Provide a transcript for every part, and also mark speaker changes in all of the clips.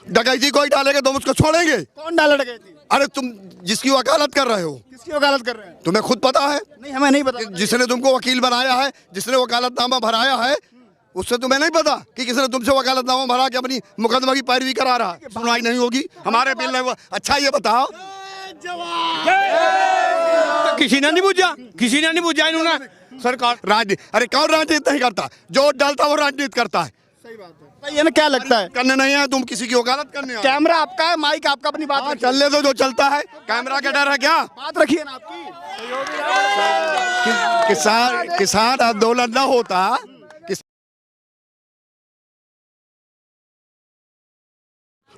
Speaker 1: डकैती कोई डालेगा तुम उसको छोड़ेंगे?
Speaker 2: कौन डाला डकैती?
Speaker 1: अरे तुम जिसकी वकालत कर रहे हो,
Speaker 2: किसकी वकालत कर रहे हैं?
Speaker 1: तुम्हें खुद पता है?
Speaker 2: नहीं, हमें नहीं पता।
Speaker 1: जिसने तुमको वकील बनाया है, जिसने वकालतनामा भराया है, उससे तुम्हें नहीं पता कि किसने तुमसे वकालतनामा भरा के अपनी मुकदमा की पैरवी करा रहा है? सुनवाई नहीं होगी हमारे बिल में। अच्छा ये बताओ,
Speaker 3: किसी ने नहीं पूछा, किसी ने नहीं पूछा इन्होंने। सरकार
Speaker 1: राजनीति, अरे कौन राजनीति नहीं करता? जो डालता वो राजनीति करता है।
Speaker 2: सही बात है। ये ना क्या लगता है?
Speaker 1: करने नहीं है, तुम किसी की वकालत करने आए हो।
Speaker 2: कैमरा आपका है, माइक आपका, अपनी बात रखिए।
Speaker 1: चलने दो, जो चलता है। कैमरा का डर है क्या?
Speaker 2: बात रखिए ना आपकी।
Speaker 1: किसान आंदोलन न होता,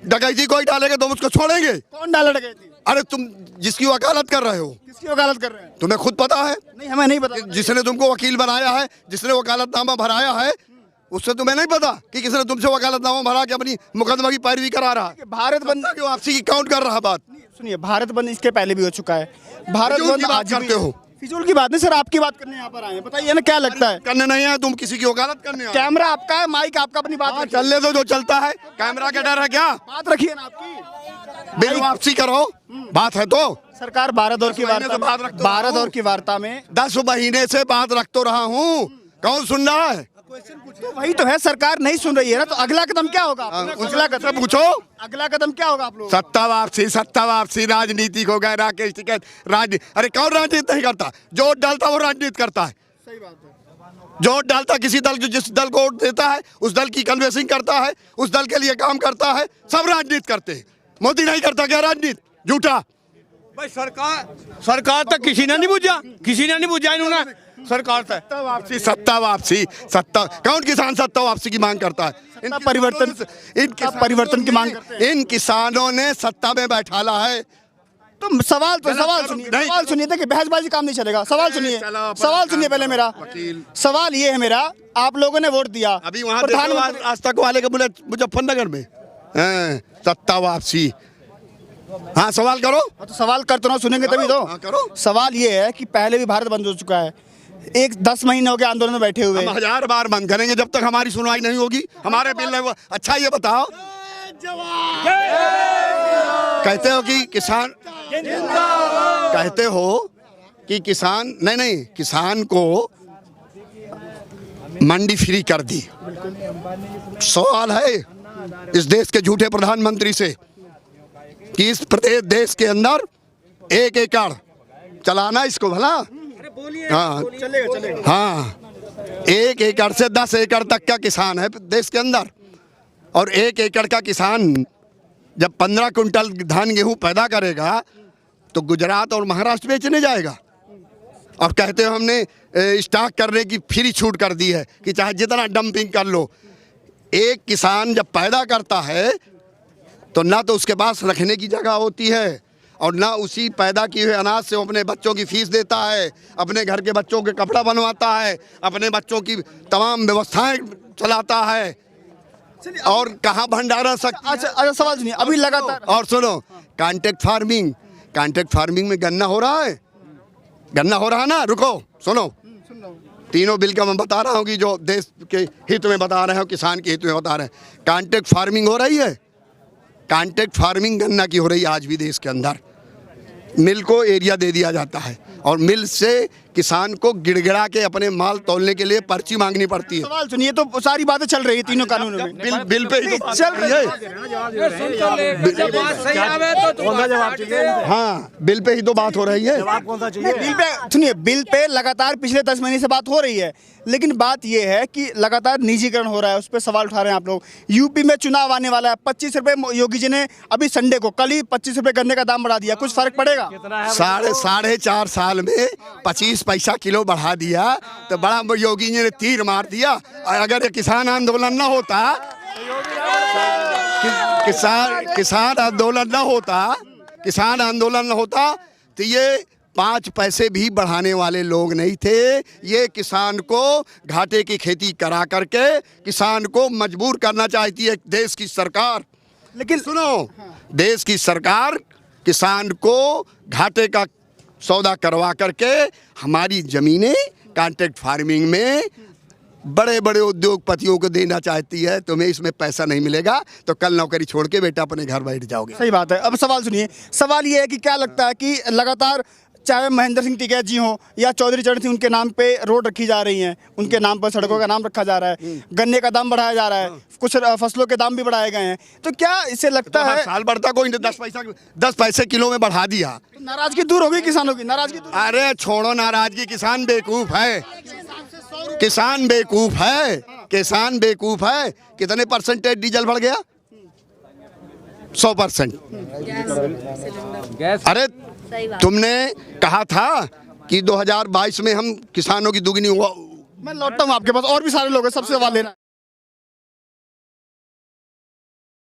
Speaker 1: डकैती कोई डालेगा तुम उसको छोड़ेंगे?
Speaker 2: कौन डाला डकैती?
Speaker 1: अरे तुम जिसकी वकालत कर रहे हो,
Speaker 2: किसकी वकालत कर रहे हैं?
Speaker 1: तुम्हें खुद पता है?
Speaker 2: नहीं, हमें नहीं पता।
Speaker 1: जिसने तुमको वकील बनाया है, जिसने वकालतनामा भराया है, उससे तुम्हें नहीं पता कि किसने तुमसे वकालतनामा भरा के अपनी मुकदमा की पैरवी करा रहा है?
Speaker 2: भारत बंद
Speaker 1: क्यों वापसी की काउंट कर रहा बात?
Speaker 2: सुनिए, भारत बंद इसके पहले भी हो चुका है। भारत
Speaker 1: फिजूल
Speaker 2: बंद
Speaker 1: की बात
Speaker 2: आज भी
Speaker 1: करते हो।
Speaker 2: फिजूल की बात नहीं सर, आपकी बात करने यहाँ पर आए हैं। बताइए ना क्या लगता है?
Speaker 1: करने नहीं है, तुम किसी की वकालत करने आए हो।
Speaker 2: कैमरा आपका है, माइक आपका, अपनी बात रखिए।
Speaker 1: चलने दो, जो चलता है। कैमरा का डर है क्या?
Speaker 2: बात रखिए ना आपकी।
Speaker 1: बिल वापसी करो, बात है तो।
Speaker 2: सरकार 12 दौर की
Speaker 1: 10 महीने से बात
Speaker 2: वार्ता,
Speaker 1: रखते
Speaker 2: 12
Speaker 1: रहो।
Speaker 2: दौर की वार्ता में
Speaker 1: 10 महीने से बात रख तो रहा हूँ, कौन सुन रहा है?
Speaker 2: तो वही तो है, सरकार नहीं सुन रही है ना, तो अगला कदम क्या होगा? अगला
Speaker 1: उनसे
Speaker 2: कदम
Speaker 1: पूछो।
Speaker 2: अगला कदम क्या होगा आप लोग?
Speaker 1: सत्ता वापसी, राजनीति को गए राकेश टिकैत राजनीति। अरे कौन राजनीति नहीं करता? जो वोट डालता वो राजनीति करता है।
Speaker 2: सही बात है।
Speaker 1: जो वोट डालता किसी दल, जिस दल को वोट देता है उस दल की कन्वेंसिंग करता है, उस दल के लिए काम करता है। सब राजनीति करते हैं। मोदी नहीं करता क्या राजनीति? झूठा।
Speaker 3: भाई सरकार तक किसी ने नहीं पूछा, किसी ने नहीं पूछा इन्होंने। सरकार तक
Speaker 1: सत्ता वापसी, कौन किसान सत्ता वापसी की मांग करता है?
Speaker 2: सत्ता परिवर्तन, परिवर्तन की मांग करते हैं।
Speaker 1: इन किसानों ने सत्ता में बैठाला है।
Speaker 2: तो सवाल सुनिए,
Speaker 1: नहीं।
Speaker 2: सवाल सुनिए। देखिए, बहसबाजी काम नहीं चलेगा। सवाल सुनिए पहले मेरा
Speaker 1: वकील।
Speaker 2: सवाल ये है मेरा, आप लोगों ने वोट दिया
Speaker 1: अभी वहाँ
Speaker 2: प्रधानमंत्री,
Speaker 1: आज तक वाले के बोले मुजफ्फरनगर में सत्ता वापसी। हाँ सवाल करो।
Speaker 2: तो सवाल करते रहो, सुनेंगे तभी तो।
Speaker 1: हाँ, करो।
Speaker 2: सवाल ये है कि पहले भी भारत बंद हो चुका है, 10 महीने हो गए आंदोलन में बैठे हुए।
Speaker 1: हम 1000 बार बंद करेंगे जब तक हमारी सुनवाई नहीं होगी हमारे बिल में। अच्छा ये बताओ, कहते हो कि किसान, कहते हो कि किसान नहीं, किसान को मंडी फ्री कर दी। सवाल है इस देश के झूठे प्रधानमंत्री से कि इस प्रदेश देश के अंदर 1 एकड़ चलाना इसको भला। हाँ
Speaker 2: चलेगा।
Speaker 1: हाँ, 1 एकड़ से 10 एकड़ तक का किसान है देश के अंदर, और 1 एकड़ का किसान जब 15 कुंटल धान गेहूं पैदा करेगा तो गुजरात और महाराष्ट्र बेचने जाएगा। अब कहते हो हमने स्टॉक करने की फ्री छूट कर दी है कि चाहे जितना डंपिंग कर लो। एक किसान जब पैदा करता है तो ना तो उसके पास रखने की जगह होती है और ना उसी पैदा किए हुए अनाज से वो अपने बच्चों की फीस देता है, अपने घर के बच्चों के कपड़ा बनवाता है, अपने बच्चों की तमाम व्यवस्थाएं चलाता है, और कहाँ भंडारा सकता।
Speaker 2: अच्छा सवाल सुनिए, अभी लगातार।
Speaker 1: और सुनो, कॉन्ट्रैक्ट फार्मिंग में गन्ना हो रहा है ना। रुको सुनो, तीनों बिल का मैं बता रहा हूँ कि जो देश के हित में बता रहे हो, किसान के हित में बता रहे हैं। कॉन्ट्रैक्ट फार्मिंग हो रही है, कॉन्ट्रैक्ट फार्मिंग गन्ना की हो रही है आज भी देश के अंदर। मिल को एरिया दे दिया जाता है और मिल से किसान को गिड़गिड़ा के अपने माल तोलने के लिए पर्ची मांगनी पड़ती है।
Speaker 2: सवाल सुनिए, तो सारी बातें चल रही है तीनों कानूनों में।
Speaker 1: बिल पे ही तो
Speaker 2: चल रही है।
Speaker 1: हाँ, बिल पे ही तो बात हो रही है।
Speaker 2: बिल पे सुनिए, बिल पे लगातार पिछले 10 महीने से बात हो रही है, लेकिन बात यह है कि लगातार निजीकरण हो रहा है, उस पर सवाल उठा रहे हैं आप लोग। यूपी में चुनाव आने वाला है, 25 रुपए योगी जी ने अभी संडे को, कल ही 25 रुपए गन्ने का दाम बढ़ा दिया। कुछ फर्क पड़ेगा?
Speaker 1: 4.5 साल में 25 पैसा किलो बढ़ा दिया तो बड़ा योगी जी ने तीर मार दिया। अगर ये किसान आंदोलन ना होता, किसान आंदोलन ना होता तो ये 5 पैसे भी बढ़ाने वाले लोग नहीं थे। ये किसान को घाटे की खेती करा करके किसान को मजबूर करना चाहती है देश की सरकार। लेकिन सुनो, देश की सरकार किसान को घाटे का सौदा करवा करके हमारी ज़मीनें कॉन्ट्रैक्ट फार्मिंग में बड़े बड़े उद्योगपतियों को देना चाहती है, तुम्हें इसमें पैसा नहीं मिलेगा तो कल नौकरी छोड़ के बेटा अपने घर बैठ जाओगे।
Speaker 2: सही बात है। अब सवाल सुनिए, सवाल ये है कि क्या लगता है कि लगातार चाहे महेंद्र सिंह टिकैत जी हों या चौधरी चरण सिंह, उनके नाम पे रोड रखी जा रही हैं, उनके नाम पर सड़कों का नाम रखा जा रहा है, गन्ने का दाम बढ़ाया जा रहा है, कुछ फसलों के दाम भी बढ़ाए गए हैं, तो क्या इससे लगता
Speaker 1: हर
Speaker 2: है
Speaker 1: साल बढ़ता कोई नहीं, 10 पैसे किलो में बढ़ा दिया।
Speaker 2: तो नाराजगी दूर होगी किसानों की? नाराजगी दूर
Speaker 1: अरे छोड़ो नाराजगी, किसान बेवकूफ है, किसान बेवकूफ है, किसान बेवकूफ है। कितने परसेंटेज डीजल बढ़ गया? 100%। अरे तुमने कहा था कि 2022 में हम किसानों की दुगनी हुआ।
Speaker 2: मैं लौटता हूँ आपके पास, और भी सारे लोग हैं, सबसे सवाल लेना।